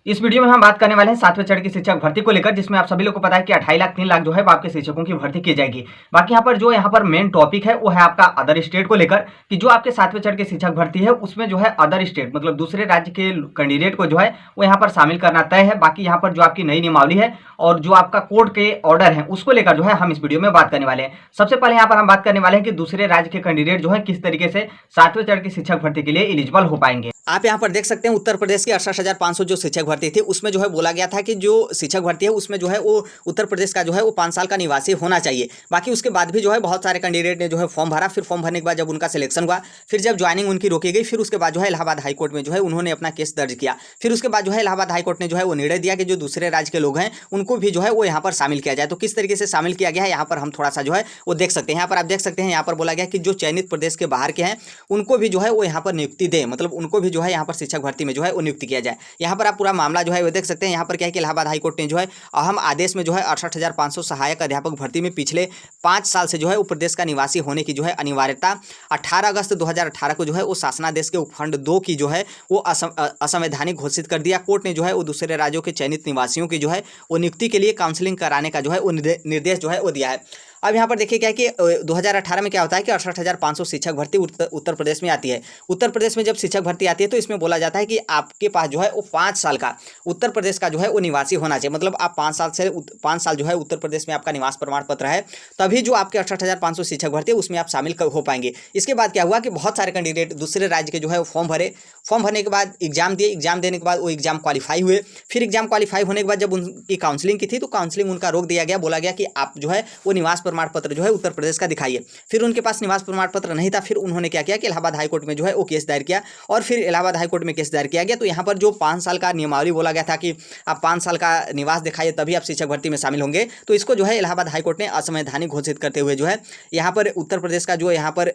इस वीडियो में हम बात करने वाले हैं 7वें चरण की शिक्षक भर्ती को लेकर, जिसमें आप सभी लोग को पता है कि 2.5 लाख 3 लाख जो है वो आपके शिक्षकों की भर्ती की जाएगी। बाकी यहाँ पर मेन टॉपिक है वो है आपका अदर स्टेट को लेकर, कि जो आपके 7वें चरण की शिक्षक भर्ती है उसमें जो है अदर स्टेट मतलब दूसरे राज्य के कैंडिडेट को जो है वो यहाँ पर शामिल करना तय है। बाकी यहाँ पर जो आपकी नई नियमावली है और जो आपका कोर्ट के ऑर्डर है उसको लेकर जो है हम इस वीडियो में बात करने वाले हैं। सबसे पहले यहाँ पर हम बात करने वाले हैं कि दूसरे राज्य के कैंडिडेट जो है किस तरीके से 7वें चरण की शिक्षक भर्ती के लिए एलिजिबल हो पाएंगे। आप यहाँ पर देख सकते हैं उत्तर प्रदेश की 68,500 जो शिक्षक भर्ती थी उसमें जो है बोला गया था कि जो शिक्षक भर्ती है उसमें जो है वो उत्तर प्रदेश का जो है वो 5 साल का निवासी होना चाहिए। बाकी उसके बाद भी जो है बहुत सारे कैंडिडेट ने जो है फॉर्म भरा, फिर फॉर्म भरने के बाद जब उनका सिलेक्शन हुआ, फिर जब ज्वाइनिंग उनकी रोकी गई, फिर उसके बाद जो है इलाहाबाद हाईकोर्ट में जो है उन्होंने अपना केस दर्ज किया। फिर उसके बाद जो है इलाहाबाद हाईकोर्ट ने जो है वो निर्णय दिया कि जो दूसरे राज्य के लोग हैं उनको भी जो है वो यहाँ पर शामिल किया जाए। तो किस तरीके से शामिल किया गया है यहाँ पर हम थोड़ा सा जो है वो देख सकते हैं। यहाँ पर आप देख सकते हैं, यहाँ पर बोला गया कि जो चयनित प्रदेश के बाहर के हैं उनको भी जो है वो यहाँ पर नियुक्ति दें, मतलब उनको भी जो है यहाँ पर शिक्षक भर्ती में जो है वो नियुक्त किया जाए। यहाँ पर आप पूरा मामला जो है वो देख सकते हैं। यहाँ पर क्या है कि इलाहाबाद हाईकोर्ट ने जो है अहम आदेश में जो है 68,500 सहायक अध्यापक भर्ती में पिछले 5 साल से जो है वो प्रदेश का निवासी होने की जो है अनिवार्यता 18 अगस्त 2018 को जो है वो शासनादेश के उपखंड 2 की जो है वो असंवैधानिक घोषित कर दिया। कोर्ट ने जो है वो दूसरे राज्यों के चयनित निवासियों की जो है वो नियुक्ति के लिए काउंसलिंग कराने का जो है वो निर्देश जो है वो दिया है। अब यहाँ पर देखिए क्या है कि 2018 में क्या होता है कि 68,500 शिक्षक भर्ती उत्तर प्रदेश में आती है। उत्तर प्रदेश में जब शिक्षक भर्ती आती है तो इसमें बोला जाता है कि आपके पास जो है वो 5 साल का उत्तर प्रदेश का जो है वो निवासी होना चाहिए। मतलब आप 5 साल जो है उत्तर प्रदेश में आपका निवास प्रमाण पत्र है, तभी जो आपके 68,500 शिक्षक भर्ती है उसमें आप शामिल हो पाएंगे। इसके बाद क्या हुआ कि बहुत सारे कैंडिडेट दूसरे राज्य के जो है वो फॉर्म भरे, फॉर्म भरने के बाद एग्जाम दिए, एग्जाम देने के बाद वो एग्जाम क्वालिफाई हुए। फिर एग्जाम क्वालिफाई होने के बाद जब उनकी काउंसलिंग की थी तो काउंसलिंग उनका रोक दिया गया। बोला गया कि आप जो है वो निवास प्रमाण पत्र जो है उत्तर प्रदेश का दिखाइए। फिर उनके पास निवास प्रमाण पत्र नहीं था, फिर उन्होंने क्या किया कि इलाहाबाद हाईकोर्ट में जो है वो केस दायर किया और फिर इलाहाबाद हाईकोर्ट में केस दायर किया गया। तो यहाँ पर जो 5 साल का नियमावली बोला गया था कि आप 5 साल का निवास दिखाइए तभी आप शिक्षक भर्ती में शामिल होंगे, तो इसको जो है इलाहाबाद हाईकोर्ट ने असंवैधानिक घोषित करते हुए जो है यहाँ पर उत्तर प्रदेश का जो यहाँ पर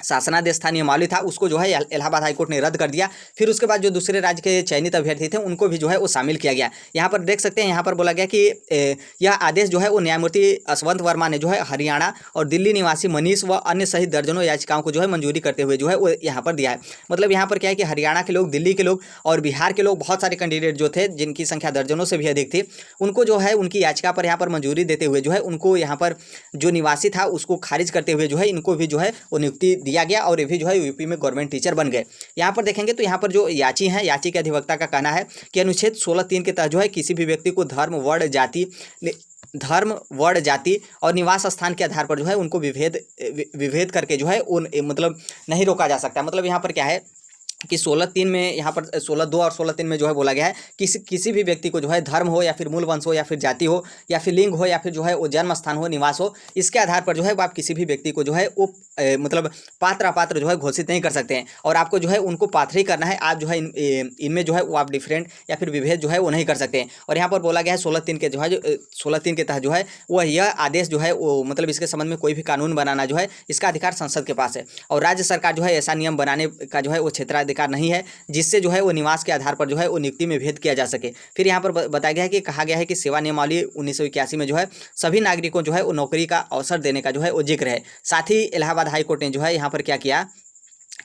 शासनादेश था, नियमावली था, उसको जो है इलाहाबाद हाईकोर्ट ने रद्द कर दिया। फिर उसके बाद जो दूसरे राज्य के चयनित अभ्यर्थी थे उनको भी जो है वो शामिल किया गया। यहाँ पर देख सकते हैं, यहाँ पर बोला गया कि यह आदेश जो है वो न्यायमूर्ति यशवंत वर्मा ने जो है हरियाणा और दिल्ली निवासी मनीष व अन्य सहित दर्जनों याचिकाओं को जो है मंजूरी करते हुए जो है वो यहाँ पर दिया है। मतलब यहाँ पर क्या है कि हरियाणा के लोग, दिल्ली के लोग और बिहार के लोग, बहुत सारे कैंडिडेट जो थे जिनकी संख्या दर्जनों से भी अधिक थी, उनको जो है उनकी याचिका पर यहाँ पर मंजूरी देते हुए जो है उनको यहाँ पर जो निवासी था उसको खारिज करते हुए जो है इनको भी जो है वो नियुक्ति दिया गया और ये भी जो है यूपी में गवर्नमेंट टीचर बन गए। यहाँ पर देखेंगे तो यहाँ पर जो याची हैं, याची के अधिवक्ता का कहना है कि अनुच्छेद 16(3) के तहत जो है किसी भी व्यक्ति को धर्म, वर्ण, जाति और निवास स्थान के आधार पर जो है उनको विभेद करके जो है उन मतलब नहीं रोका जा सकता। मतलब यहाँ पर क्या है कि 16(3) में, यहाँ पर 16(2) और 16(3) में जो है बोला गया है कि किसी भी व्यक्ति को जो है धर्म हो या फिर मूल वंश हो या फिर जाति हो या फिर लिंग हो या फिर जो है वो जन्म स्थान हो, निवास हो, इसके आधार पर जो है वो आप किसी भी व्यक्ति को जो है वो मतलब पात्र अपात्र जो है घोषित नहीं कर सकते हैं और आपको जो है उनको पात्र ही करना है। आप जो है इनमें जो है वो आप डिफरेंट या फिर विभेद जो है वो नहीं कर सकते हैं। और यहाँ पर बोला गया है 16(3) के जो है 16(3) के तहत जो है वो यह आदेश जो है वो मतलब इसके संबंध में कोई भी कानून बनाना जो है इसका अधिकार संसद के पास है और राज्य सरकार जो है ऐसा नियम बनाने का जो है वो क्षेत्राधिकार नहीं है जिससे जो है वो निवास के आधार पर जो है वो नियुक्ति में भेद किया जा सके। फिर यहाँ पर बताया गया है कि कहा गया है कि सेवा नियमावली 1981 में जो है सभी नागरिकों जो है वो नौकरी का अवसर देने का जो है वो जिक्र है। साथ ही इलाहाबाद हाईकोर्ट ने जो है यहाँ पर क्या किया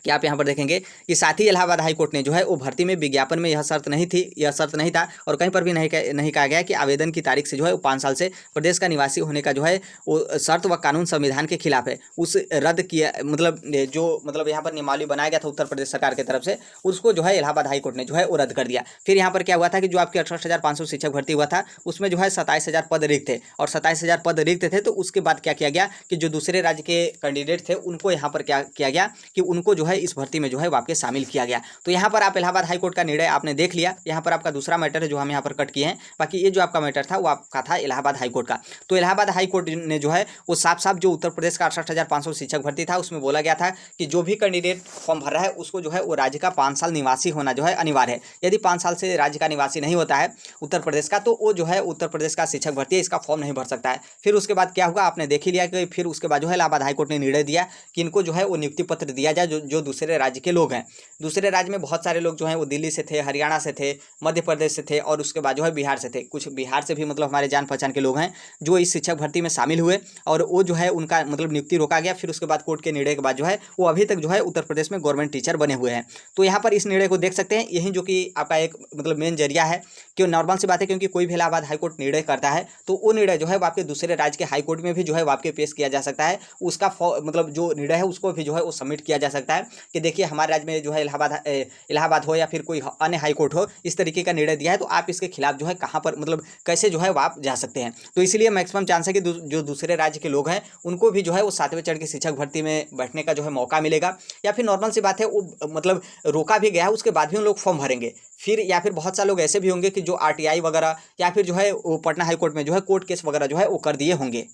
कि आप यहाँ पर देखेंगे कि साथ ही इलाहाबाद हाईकोर्ट ने जो है वो भर्ती में विज्ञापन में यह शर्त नहीं था और कहीं पर भी नहीं कहा गया कि आवेदन की तारीख से जो है वो 5 साल से प्रदेश का निवासी होने का जो है वो शर्त व कानून संविधान के खिलाफ है। उस रद्द किया मतलब यहाँ पर नियमावली बनाया गया था उत्तर प्रदेश सरकार की तरफ से, उसको जो है इलाहाबाद हाईकोर्ट ने जो है वो रद्द कर दिया। फिर यहाँ पर क्या हुआ था कि जो आपके 68,500 शिक्षक भर्ती हुआ था उसमें जो है 27,000 पद रिक्त थे और 27,000 पद रिक्त थे। तो उसके बाद क्या किया गया कि जो दूसरे राज्य के कैंडिडेट थे उनको यहाँ पर क्या किया गया कि उनको जो है इस भर्ती में जो है वापस शामिल किया गया। तो यहाँ पर आप इलाहाबाद हाईकोर्ट का निर्णय आपने देख लिया। यहाँ पर आपका दूसरा मैटर है जो हम यहाँ पर कट किए हैं, बाकी ये जो आपका मैटर था वो आपका था इलाहाबाद हाईकोर्ट का। तो इलाहाबाद हाईकोर्ट ने जो है वो साफ साफ जो उत्तर प्रदेश का 68,500 शिक्षक भर्ती था उसमें बोला गया था कि जो भी कैंडिडेट फॉर्म भर रहा है उसको जो है वो राज्य का 5 साल निवासी होना जो है अनिवार्य है। यदि 5 साल से राज्य का निवासी नहीं होता है उत्तर प्रदेश का तो वो जो है उत्तर प्रदेश का शिक्षक भर्ती है इसका फॉर्म नहीं भर सकता है। फिर उसके बाद क्या हुआ आपने देख ही लिया कि फिर उसके बाद जो है इलाहाबाद हाईकोर्ट ने निर्णय दिया कि इनको जो है वो नियुक्ति पत्र दिया जाए जो जो दूसरे राज्य के लोग हैं, दूसरे राज्य में बहुत सारे लोग जो हैं वो दिल्ली से थे, हरियाणा से थे, मध्य प्रदेश से थे और उसके बाद जो है बिहार से थे। कुछ बिहार से भी मतलब हमारे जान पहचान के लोग हैं जो इस शिक्षक भर्ती में शामिल हुए और वो जो है उनका मतलब नियुक्ति रोका गया। फिर उसके बाद कोर्ट के निर्णय के बाद जो है वो अभी तक जो है उत्तर प्रदेश में गवर्नमेंट टीचर बने हुए हैं। तो यहाँ पर इस निर्णय को देख सकते हैं, यही जो कि आपका एक मतलब मेन जरिया है। क्यों, नॉर्मल सी बात है, क्योंकि कोई भी इलाहाबाद हाईकोर्ट निर्णय करता है तो वो निर्णय जो है वो आपके दूसरे राज्य के हाईकोर्ट में भी जो है वो आपके पेश किया जा सकता है। उसका मतलब जो निर्णय है उसको भी जो है वो सबमिट किया जा सकता है कि देखिए हमारे राज्य में जो है इलाहाबाद हो या फिर कोई अन्य हाईकोर्ट हो इस तरीके का निर्णय दिया है, तो आप इसके खिलाफ जो है कहाँ पर मतलब कैसे जो है वो आप जा सकते हैं। तो इसलिए मैक्सिमम चांस है कि जो दूसरे राज्य के लोग हैं उनको भी जो है वो 7वें चरण की शिक्षक भर्ती में बैठने का जो है मौका मिलेगा। या फिर नॉर्मल सी बात है वो मतलब रोका भी गया है, उसके बाद भी उन लोग फॉर्म भरेंगे फिर। या फिर बहुत सारे लोग ऐसे भी होंगे कि जो RTI वगैरह या फिर जो है वो पटना हाईकोर्ट में जो है कोर्ट केस वगैरह जो है वो कर दिए होंगे।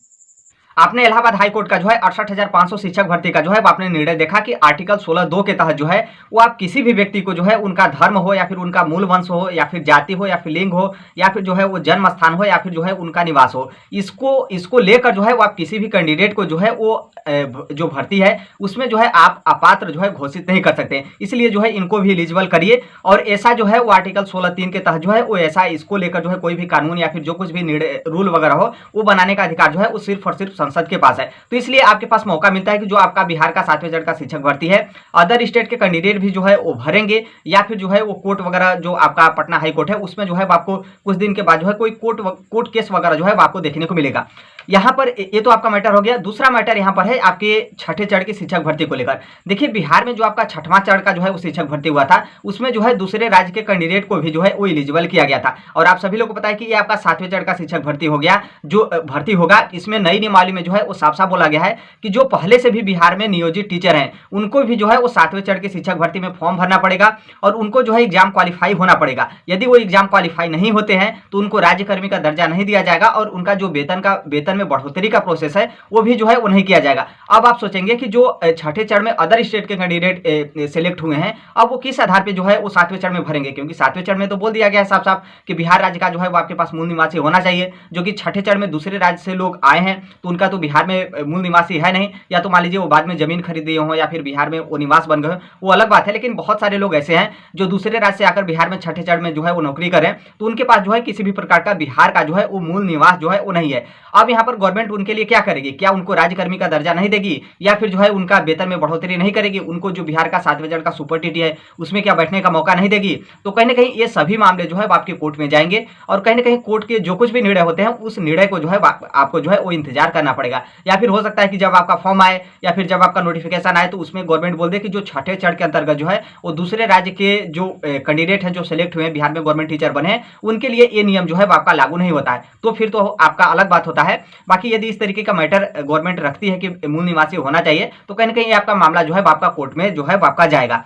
आपने इलाहाबाद हाई कोर्ट का जो है 68,500 शिक्षक भर्ती का जो है आपने निर्णय देखा कि आर्टिकल 16(2) के तहत जो है वो आप किसी भी व्यक्ति को जो है उनका धर्म हो या फिर उनका मूल वंश हो या फिर जाति हो या फिर लिंग हो या फिर जो है वो जन्म स्थान हो या फिर जो है उनका निवास हो, इसको लेकर जो है वो आप किसी भी कैंडिडेट को जो है वो जो भर्ती है उसमें जो है आप अपात्र जो है घोषित नहीं कर सकते। इसलिए जो है इनको भी एलिजिबल करिए और ऐसा जो है वो आर्टिकल 16(3) के तहत जो है वो ऐसा इसको लेकर जो है कोई भी कानून या फिर जो कुछ भी रूल वगैरह हो वो बनाने का अधिकार जो है वो सिर्फ और सिर्फ संसद के पास है। तो इसलिए आपके पास मौका मिलता है कि जो आपका बिहार का 7वें चरण का शिक्षक भर्ती है अदर स्टेट के कैंडिडेट भी जो है वो भरेंगे या फिर जो है वो कोर्ट वगैरह जो आपका पटना हाई कोर्ट है उसमें जो है आपको कुछ दिन के बाद जो है कोई कोर्ट केस वगैरह जो है आपको देखने को मिलेगा। यहाँ पर ये तो आपका मैटर हो गया। दूसरा मैटर यहाँ पर है आपके 6ठे चरण की शिक्षक भर्ती को लेकर। देखिए बिहार में जो आपका 6वां चरण का जो है वो शिक्षक भर्ती हुआ था उसमें जो है दूसरे राज्य के कैंडिडेट को भी जो है वो एलिजिबल किया गया था। और आप सभी लोग को पता है कि ये आपका 7वें चरण का शिक्षक भर्ती हो गया जो भर्ती होगा। इसमें नई नियमावली में जो है वो साफ साफ बोला गया है कि जो पहले से भी बिहार में नियोजित टीचर हैं उनको भी जो है वो 7वें चरण की शिक्षक भर्ती में फॉर्म भरना पड़ेगा और उनको जो है एग्जाम क्वालिफाई होना पड़ेगा। यदि वो एग्जाम क्वालिफाई नहीं होते हैं तो उनको राज्यकर्मी का दर्जा नहीं दिया जाएगा और उनका जो वेतन में बढ़ोतरी का प्रोसेस है वो भी जो है वो नहीं किया जाएगा। अब आप सोचेंगे कि जो 6ठे चरण में अदर स्टेट के कैंडिडेट सिलेक्ट हुए हैं अब वो किस आधार पे जो है वो 7वें चरण में भरेंगे, क्योंकि 7वें चरण में तो बोल दिया गया है साफ साफ कि बिहार राज्य का जो है वो आपके पास मूल निवासी होना चाहिए, जो कि 6ठे चरण में दूसरे राज्य से लोग आए हैं तो उनका तो बिहार में मूल निवासी है नहीं, या तो मान लीजिए वो बाद में जमीन खरीदे हो या फिर बिहार में वो निवास बन गए वो अलग बात है। लेकिन बहुत सारे लोग ऐसे हैं जो दूसरे राज्य से आकर बिहार में 6ठे चरण में जो है वो नौकरी करें तो उनके पास जो है किसी भी प्रकार का बिहार का जो है वो मूल निवास जो है वो नहीं है। अब यहाँ पर गवर्नमेंट उनके लिए क्या करेगी, क्या उनको राज्यकर्मी का दर्जा नहीं देगी या फिर जो है उनका वेतन में बढ़ोतरी नहीं करेगी, उनको जो बिहार का 7वें चरण का सुपर टीटी है उसमें क्या बैठने का मौका नहीं देगी। तो कहीं ना कहीं ये सभी मामले जो है आपके कोर्ट में जाएंगे और कहीं ना कहीं कोर्ट के जो कुछ भी निर्णय होते हैं उस निर्णय को जो है आपको जो है वो इंतजार करना पड़ेगा। या फिर हो सकता है कि जब आपका फॉर्म आए या फिर जब आपका नोटिफिकेशन आए तो उसमें गवर्नमेंट बोल दे कि जो 6ठे चरण के अंतर्गत जो है वो दूसरे राज्य के जो कैंडिडेट हैं जो सिलेक्ट हुए हैं बिहार में गवर्नमेंट टीचर बने हैं उनके लिए ये नियम जो है आपका लागू नहीं होता है, तो फिर तो आपका अलग बात होता है। बाकी यदि इस तरीके का मैटर गवर्नमेंट रखती है कि मूल निवासी होना चाहिए तो कहीं ना कहीं आपका मामला जो है आपका कोर्ट में जो है आपका जाएगा।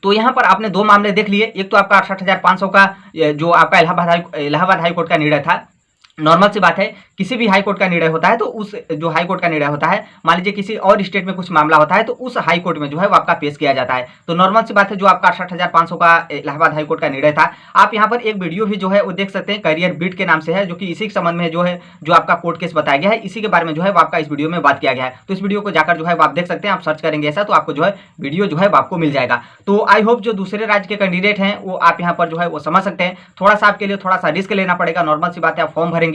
तो यहाँ पर आपने दो मामले देख लिए, एक तो आपका 68,500 का जो आपका इलाहाबाद हाई कोर्ट का निर्णय था। नॉर्मल सी बात है किसी भी हाई कोर्ट का निर्णय होता है तो उस जो हाई कोर्ट का निर्णय होता है मान लीजिए किसी और स्टेट में कुछ मामला होता है तो उस हाई कोर्ट में जो है वो आपका पेश किया जाता है। तो नॉर्मल सी बात है जो आपका 68,500 का इलाहाबाद हाई कोर्ट का निर्णय था आप यहाँ पर एक वीडियो भी जो है वो देख सकते हैं, करियर बीट के नाम से है, जो कि इसी के संबंध में जो है जो आपका कोर्ट केस बताया गया है इसी के बारे में जो है वो आपका इस वीडियो में बात किया गया है। तो इस वीडियो को जाकर जो है आप देख सकते हैं, आप सर्च करेंगे ऐसा तो आपको जो है वीडियो जो है आपको मिल जाएगा। तो आई होप जो दूसरे राज्य के कैंडिडेट हैं वो आप यहाँ पर जो है वो समझ सकते हैं। थोड़ा सा आपके लिए थोड़ा सा रिस्क लेना पड़ेगा, नॉर्मल सी बात है आप फॉर्म भरेंगे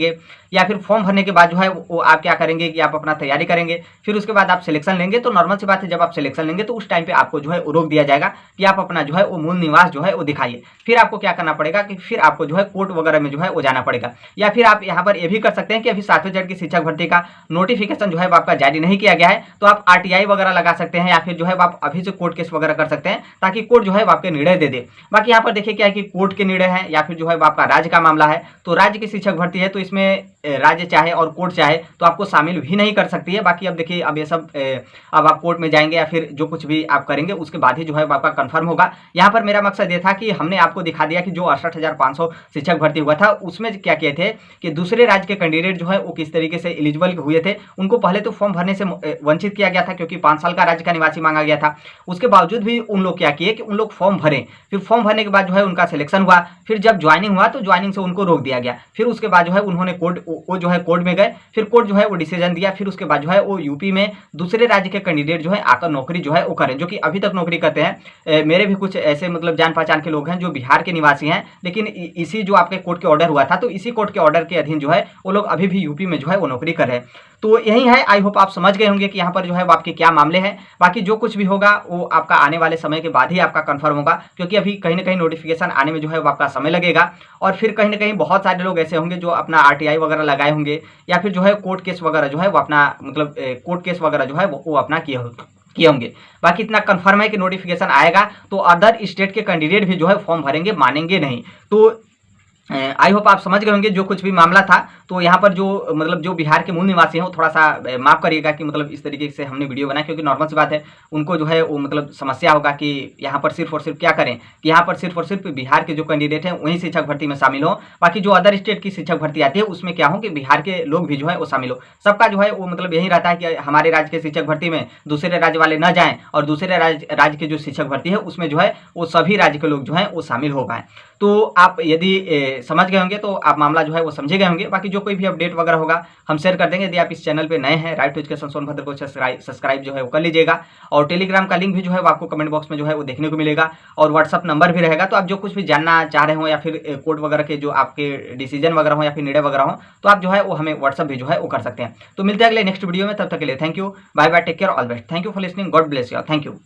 या फिर फॉर्म भरने के बाद जो है वो आप क्या करेंगे कि आप अपना तैयारी करेंगे, फिर उसके बाद आप सिलेक्शन लेंगे। तो नॉर्मल सी बात है जब आप सिलेक्शन लेंगे तो उस टाइम पे आपको जो है रोक दिया जाएगा कि आप अपना जो है वो मूल निवास जो है वो दिखाइए। फिर आपको क्या करना पड़ेगा कि फिर आपको जो है कोर्ट वगैरह में जो है वो जाना पड़ेगा। या फिर आप यहाँ पर ये भी कर सकते हैं कि अभी 7वें चरण की शिक्षक भर्ती का नोटिफिकेशन जो है आपका जारी नहीं किया गया है तो आप RTI वगैरह लगा सकते हैं या फिर जो है आप अभी से कोर्ट केस वगैरह कर सकते हैं ताकि कोर्ट जो है आपके निर्णय दे दे। बाकी यहाँ पर देखिए क्या है कि कोर्ट के निर्णय है या फिर जो है आपका राज्य का मामला है तो राज्य की शिक्षक भर्ती है तो इसमें राज्य चाहे और कोर्ट चाहे तो आपको शामिल भी नहीं कर सकती है। बाकी अब देखिए अब ये सब अब आप कोर्ट में जाएंगे या फिर जो कुछ भी आप करेंगे उसके बाद ही जो है आपका कंफर्म होगा। यहाँ पर मेरा मकसद ये था कि हमने आपको दिखा दिया कि जो 68,500 शिक्षक भर्ती हुआ था उसमें क्या किए थे कि दूसरे राज्य के कैंडिडेट जो है वो किस तरीके से एलिजिबल हुए थे। उनको पहले तो फॉर्म भरने से वंचित किया गया था क्योंकि 5 साल का राज्य का निवासी मांगा गया था। उसके बावजूद भी उन लोग क्या किए कि उन लोग फॉर्म भरे, फिर फॉर्म भरने के बाद जो है उनका सिलेक्शन हुआ, फिर जब ज्वाइनिंग हुआ तो ज्वाइनिंग से उनको रोक दिया गया, फिर उसके बाद जो है उन्होंने कोर्ट वो जो है कोर्ट में गए, फिर कोर्ट जो है वो डिसीजन दिया, फिर उसके बाद जो है वो यूपी में दूसरे राज्य के कैंडिडेट जो है आकर नौकरी जो है वो करें, जो कि अभी तक नौकरी करते हैं। मेरे भी कुछ ऐसे मतलब जान पहचान के लोग हैं जो बिहार के निवासी हैं, लेकिन इसी जो आपके कोर्ट के ऑर्डर हुआ था, तो इसी कोर्ट के ऑर्डर के अधीन जो है वो लोग अभी भी यूपी में जो है वो नौकरी कर रहे हैं। तो यही है, आई होप आप समझ गए होंगे कि यहाँ पर जो है वो आपके क्या मामले हैं। बाकी जो कुछ भी होगा वो आपका आने वाले समय के बाद ही आपका कंफर्म होगा, क्योंकि अभी कहीं ना कहीं नोटिफिकेशन आने में जो है वो आपका समय लगेगा, और फिर कहीं ना कहीं बहुत सारे लोग ऐसे होंगे जो अपना आरटीआई वगैरह लगाए होंगे, या फिर जो है कोर्ट केस वगैरह जो है वो अपना मतलब कोर्ट केस वगैरह जो है वो अपना किए होंगे। बाकी इतना कंफर्म है कि नोटिफिकेशन आएगा तो अदर स्टेट के कैंडिडेट भी जो है फॉर्म भरेंगे, मानेंगे नहीं। तो आई होप आप समझ गए होंगे जो कुछ भी मामला था। तो यहाँ पर जो मतलब जो बिहार के मूल निवासी हैं वो थोड़ा सा माफ करिएगा कि मतलब इस तरीके से हमने वीडियो बनाया, क्योंकि नॉर्मल सी बात है, उनको जो है वो मतलब समस्या होगा कि यहाँ पर सिर्फ और सिर्फ क्या करें कि यहाँ पर सिर्फ और सिर्फ बिहार के जो कैंडिडेट हैं वही शिक्षक भर्ती में शामिल हो, बाकी जो अदर स्टेट की शिक्षक भर्ती आती है उसमें क्या हो कि बिहार के लोग भी जो है वो शामिल हो। सबका जो है वो मतलब यही रहता है कि हमारे राज्य के शिक्षक भर्ती में दूसरे राज्य वाले न जाएँ, और दूसरे राज्य की जो शिक्षक भर्ती है उसमें जो है वो सभी राज्य के लोग जो है वो शामिल हो पाएँ। तो आप यदि समझ गए होंगे तो आप मामला जो है वो समझे गए होंगे। बाकी जो कोई भी अपडेट वगैरह होगा हम शेयर कर देंगे। यदि आप इस चैनल पे नए हैं, राइट टू एजुकेशन सोनभद्र को सब्सक्राइब जो है वो कर लीजिएगा, और टेलीग्राम का लिंक भी जो है वो आपको कमेंट बॉक्स में जो है वो देखने को मिलेगा, और व्हाट्सअप नंबर भी रहेगा। तो आप जो कुछ भी जानना चाह रहे हो, या फिर कोर्ट वगैरह के जो आपके डिसीजन वगैरह हो या फिर निर्णय वगैरह हो, तो आप जो है वो हमें व्हाट्सअप भी जो है वो कर सकते हैं। तो मिलते हैं अगले नेक्स्ट वीडियो में, तब तक के लिए thank you, bye bye, take care, all best, thank you for listening, God bless you, thank you.